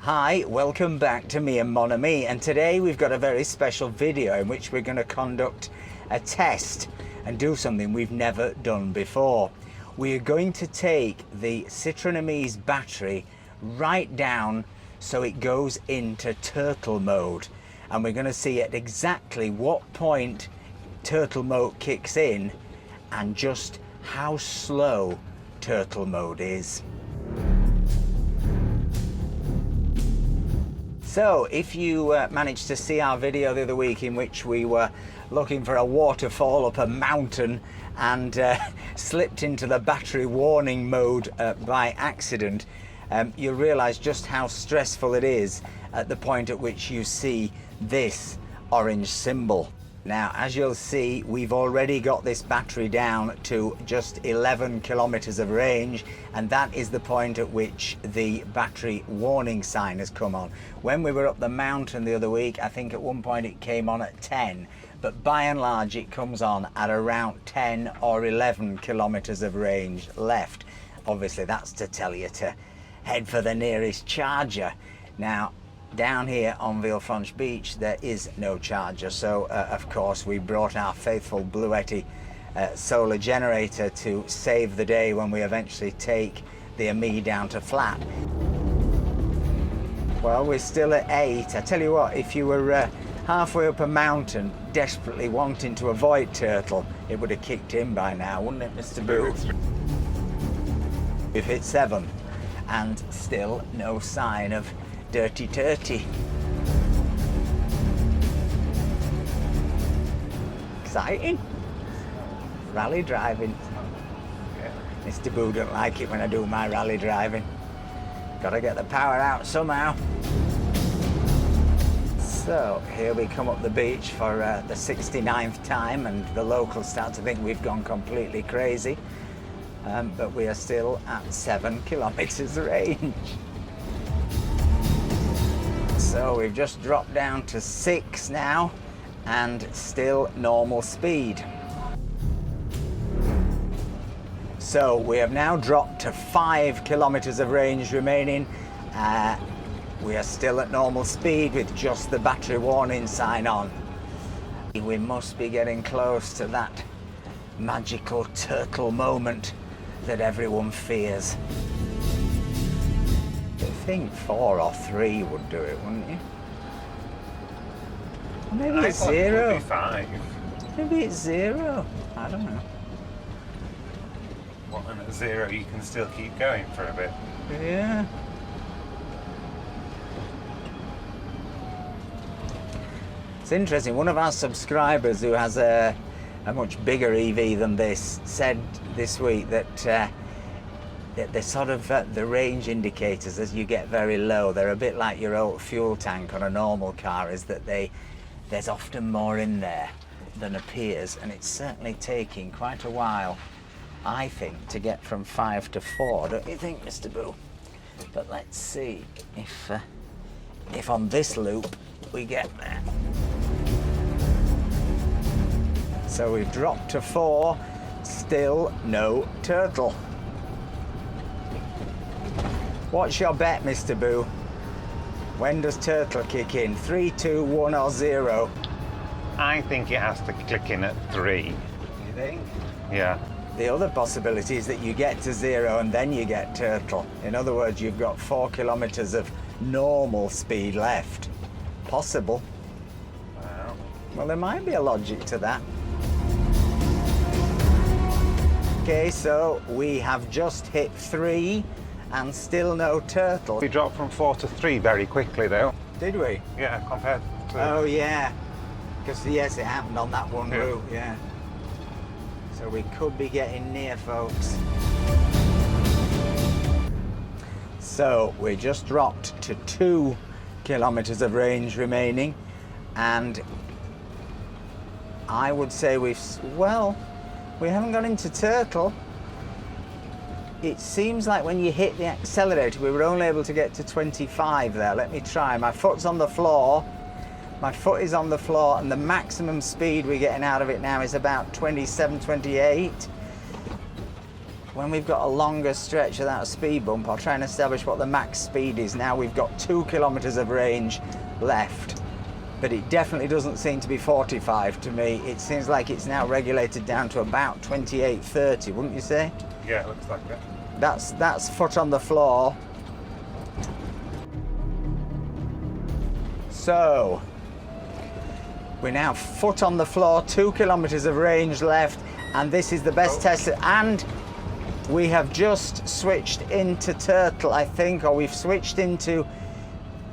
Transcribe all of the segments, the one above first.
Hi, welcome back to me and Mon Ami, and today we've got a very special video in which we're going to conduct a test and do something we've never done before. We are going to take the Citroen Ami's battery right down so it goes into turtle mode, and we're going to see at exactly what point turtle mode kicks in and just how slow turtle mode is. So if you managed to see our video the other week in which we were looking for a waterfall up a mountain and slipped into the battery warning mode by accident, you'll realize just how stressful it is at the point at which you see this orange symbol. Now, as you'll see, we've already got this battery down to just 11 kilometers of range, and that is the point at which the battery warning sign has come on. When we were up the mountain the other week, I think at one point it came on at 10, but by and large it comes on at around 10 or 11 kilometers of range left. Obviously that's to tell you to head for the nearest charger. Now, down here on Villefranche beach there is no charger, so of course we brought our faithful Bluetti solar generator to save the day when we eventually take the Ami down to flat. Well, we're still at 8. I tell you what, if you were halfway up a mountain desperately wanting to avoid turtle, it would have kicked in by now, wouldn't it, Mr. Boo? We've hit 7 and still no sign of dirty turty. Exciting. Rally driving. Yeah. Mr. Boo don't like it when I do my rally driving. Gotta get the power out somehow. So here we come up the beach for the 69th time, and the locals start to think we've gone completely crazy. But we are still at 7 kilometers range. So we've just dropped down to 6 now, and still normal speed. So we have now dropped to 5 kilometers of range remaining. We are still at normal speed with just the battery warning sign on. We must be getting close to that magical turtle moment that everyone fears. I think 4 or 3 would do it, wouldn't you? Maybe it's 0. It would be 5. Maybe it's 0. I don't know. Well, and at 0 you can still keep going for a bit. Yeah. It's interesting. One of our subscribers who has a much bigger EV than this said this week that the sort of the range indicators as you get very low, they're a bit like your old fuel tank on a normal car, is that there's often more in there than appears, and it's certainly taking quite a while, I think, to get from 5 to 4, don't you think, Mr. Boo? But let's see if on this loop we get there. So we've dropped to 4, still no turtle. What's your bet, Mr. Boo? When does turtle kick in? 3, 2, 1 or 0? I think it has to click in at 3. You think? Yeah. The other possibility is that you get to 0 and then you get turtle. In other words, you've got 4 kilometers of normal speed left. Possible. Wow. Well, there might be a logic to that. Okay, so we have just hit 3 and still no turtle. We dropped from 4 to 3 very quickly though. Did we? Yeah, compared to... Oh yeah, because yes, it happened on that one route, yeah. So we could be getting near, folks. So we just dropped to 2 kilometers of range remaining, and I would say we haven't got into turtle. It seems like when you hit the accelerator, we were only able to get to 25 there. Let me try. My foot's on the floor. My foot is on the floor, and the maximum speed we're getting out of it now is about 27, 28. when we've got a longer stretch without a speed bump, I'll try and establish what the max speed is. Now we've got 2 kilometers of range left, but it definitely doesn't seem to be 45 to me. It seems like it's now regulated down to about 28, 30, wouldn't you say? Yeah, it looks like it. That's foot on the floor. So we're now foot on the floor, 2 kilometers of range left, and this is the best test. And we have just switched into turtle, I think, or we've switched into,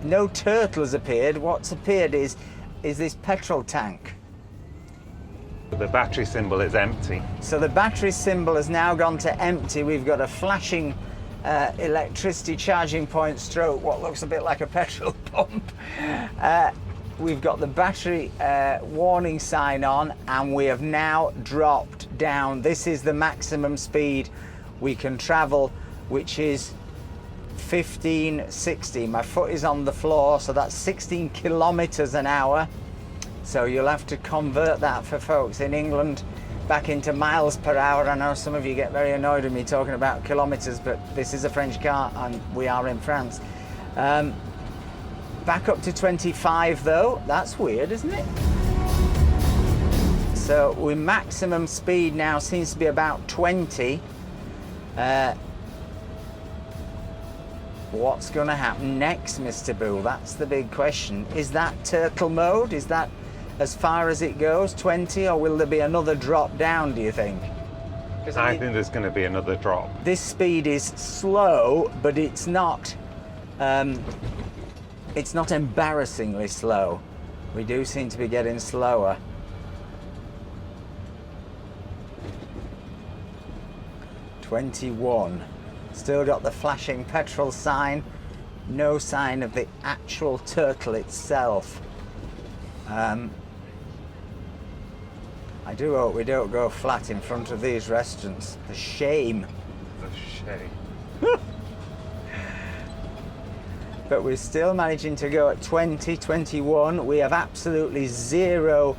no turtle has appeared. What's appeared is this petrol tank. The battery symbol is empty. So the battery symbol has now gone to empty. We've got a flashing electricity charging point stroke, what looks a bit like a petrol pump. We've got the battery warning sign on, and we have now dropped down. This is the maximum speed we can travel, which is 1560. My foot is on the floor, so that's 16 kilometers an hour. So you'll have to convert that for folks in England back into miles per hour. I know some of you get very annoyed with me talking about kilometers, but this is a French car and we are in France. Back up to 25 though. That's weird, isn't it? So our maximum speed now seems to be about 20. What's going to happen next, Mr. Boo? That's the big question. Is that turtle mode? Is that as far as it goes, 20, or will there be another drop down, do you think? I think there's going to be another drop. This speed is slow, but it's not embarrassingly slow. We do seem to be getting slower. $21. Still got the flashing petrol sign. No sign of the actual turtle itself. I do hope we don't go flat in front of these restaurants. The shame. The shame. But we're still managing to go at 20, 21. We have absolutely zero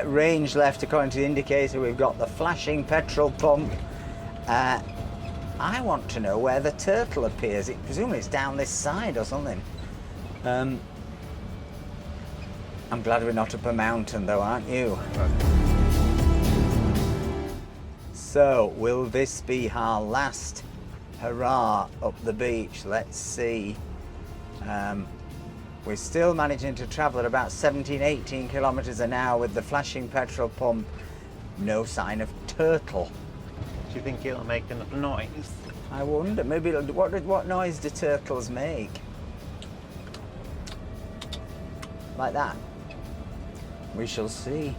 range left according to the indicator. We've got the flashing petrol pump. I want to know where the turtle appears. Presumably it's down this side or something. I'm glad we're not up a mountain though, aren't you? So, will this be our last hurrah up the beach? Let's see. We're still managing to travel at about 17, 18 kilometers an hour with the flashing petrol pump. No sign of turtle. Do you think it'll make enough noise? I wonder, maybe what noise do turtles make? Like that? We shall see.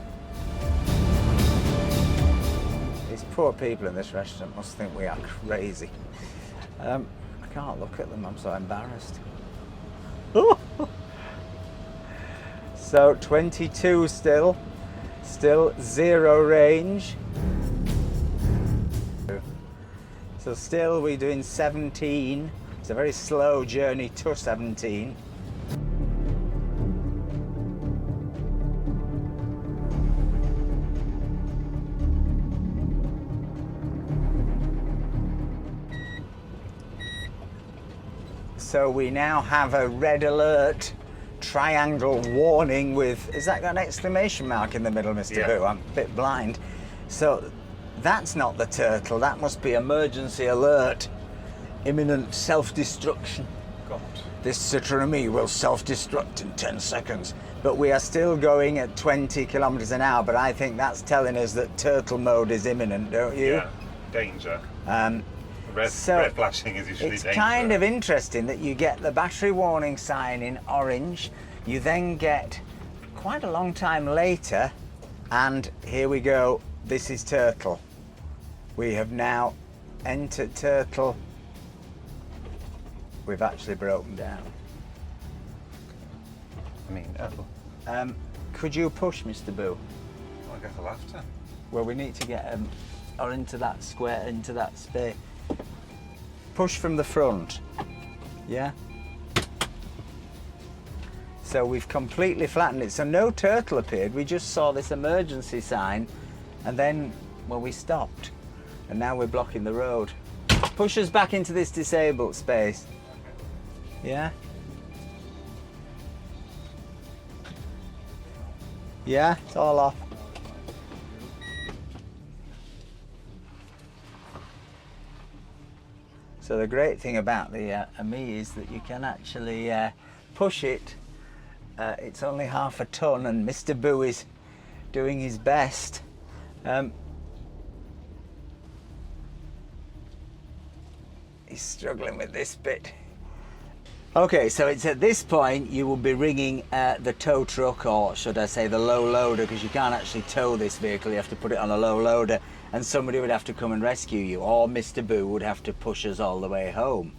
These poor people in this restaurant must think we are crazy. I can't look at them, I'm so embarrassed. So 22 still zero range. So still we're doing 17. It's a very slow journey to 17. So we now have a red alert triangle warning with, has that got an exclamation mark in the middle, Mr. Yeah. Boo? I'm a bit blind. So that's not the turtle, that must be emergency alert, imminent self-destruction. God. This Citroen Ami will self-destruct in 10 seconds. But we are still going at 20 kilometers an hour, but I think that's telling us that turtle mode is imminent, don't you? Yeah, danger. Red flashing is usually danger. It's kind of interesting that you get the battery warning sign in orange, you then get quite a long time later, and here we go, this is turtle. We have now entered turtle. We've actually broken down. I mean, could you push, Mr. Boo? I guess I'll have to. Well, we need to get or into that square, into that space. Push from the front. Yeah? So we've completely flattened it. So no turtle appeared. We just saw this emergency sign, and then, well, we stopped. and now we're blocking the road. Push us back into this disabled space. Yeah? Yeah, it's all off. So the great thing about the Ami is that you can actually push it. It's only half a ton, and Mr. Boo is doing his best. He's struggling with this bit. Okay, so it's at this point you will be ringing the tow truck, or should I say the low loader, because you can't actually tow this vehicle, you have to put it on a low loader, and somebody would have to come and rescue you, or Mr. Boo would have to push us all the way home.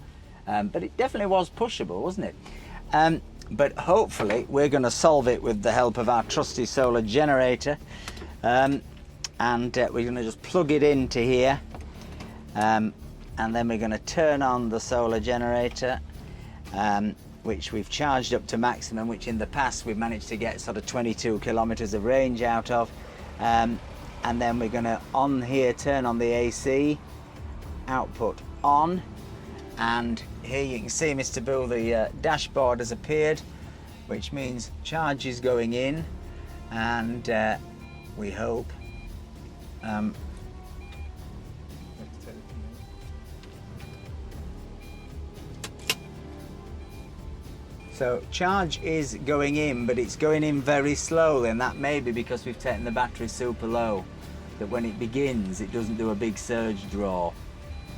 But it definitely was pushable, wasn't it? But hopefully we're going to solve it with the help of our trusty solar generator, and we're going to just plug it into here, and then we're going to turn on the solar generator, which we've charged up to maximum, which in the past we've managed to get sort of 22 kilometers of range out of, and then we're going to on here turn on the AC, output on, and here you can see, Mr. Bull, the dashboard has appeared, which means charge is going in, and we hope so charge is going in, but it's going in very slowly, and that may be because we've taken the battery super low, that when it begins it doesn't do a big surge draw.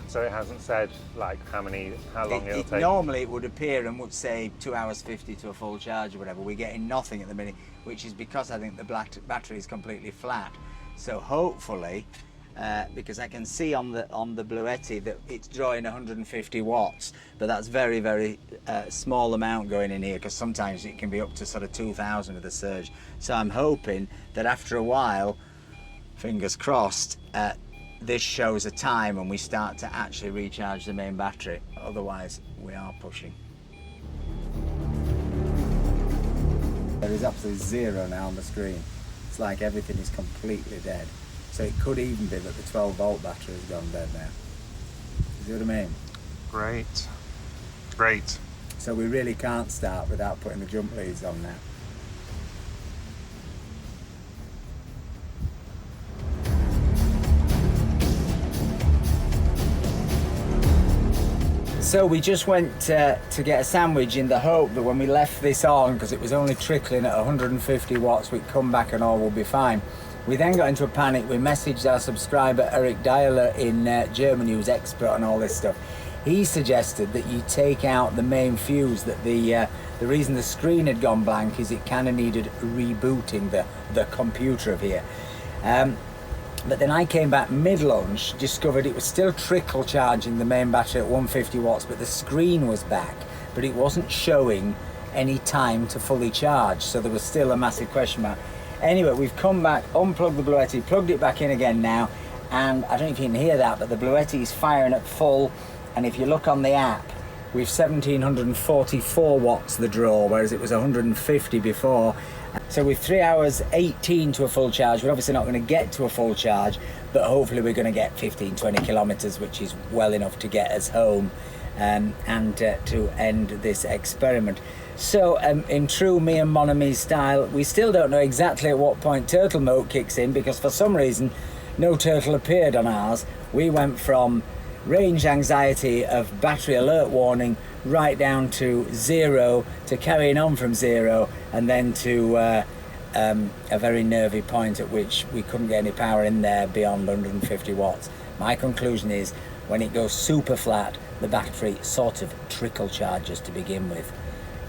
So it hasn't said like how long it'll take? Normally it would appear and would say 2 hours 50 to a full charge or whatever. We're getting nothing at the minute, which is because I think the battery is completely flat. So hopefully, because I can see on the Bluetti that it's drawing 150 watts, but that's very, very small amount going in here, because sometimes it can be up to sort of 2,000 with a surge. So I'm hoping that after a while, fingers crossed, this shows a time when we start to actually recharge the main battery. Otherwise, we are pushing. There is absolutely zero now on the screen. It's like everything is completely dead. So it could even be that the 12-volt battery has gone dead now. You see what I mean? Great. Great. So we really can't start without putting the jump leads on now. So we just went to get a sandwich in the hope that when we left this on, because it was only trickling at 150 watts, we'd come back and all will be fine. We then got into a panic. We messaged our subscriber Eric Deiler in Germany, who's expert on all this stuff. He suggested that you take out the main fuse, that the reason the screen had gone blank is it kind of needed rebooting the computer of here. But then I came back mid-lunch, discovered it was still trickle charging the main battery at 150 watts, but the screen was back, but it wasn't showing any time to fully charge, so there was still a massive question mark. Anyway, we've come back, unplugged the Bluetti, plugged it back in again now, and I don't know if you can hear that, but the Bluetti is firing at full, and if you look on the app, we've 1744 watts the draw, whereas it was 150 before. So with 3 hours 18 to a full charge, we're obviously not going to get to a full charge, but hopefully we're going to get 15-20 kilometers, which is well enough to get us home and to end this experiment. So in true me and Mon Ami style, we still don't know exactly at what point turtle mode kicks in, because for some reason no turtle appeared on ours. We went from range anxiety of battery alert warning right down to 0, to carrying on from 0, and then to a very nervy point at which we couldn't get any power in there beyond 150 watts. My conclusion is when it goes super flat, the battery sort of trickle charges to begin with.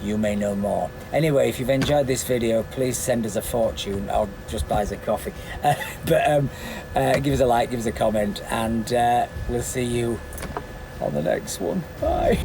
You may know more. Anyway, if you've enjoyed this video, please send us a fortune, or just buy us a coffee. Give us a like, give us a comment, and we'll see you on the next one. Bye.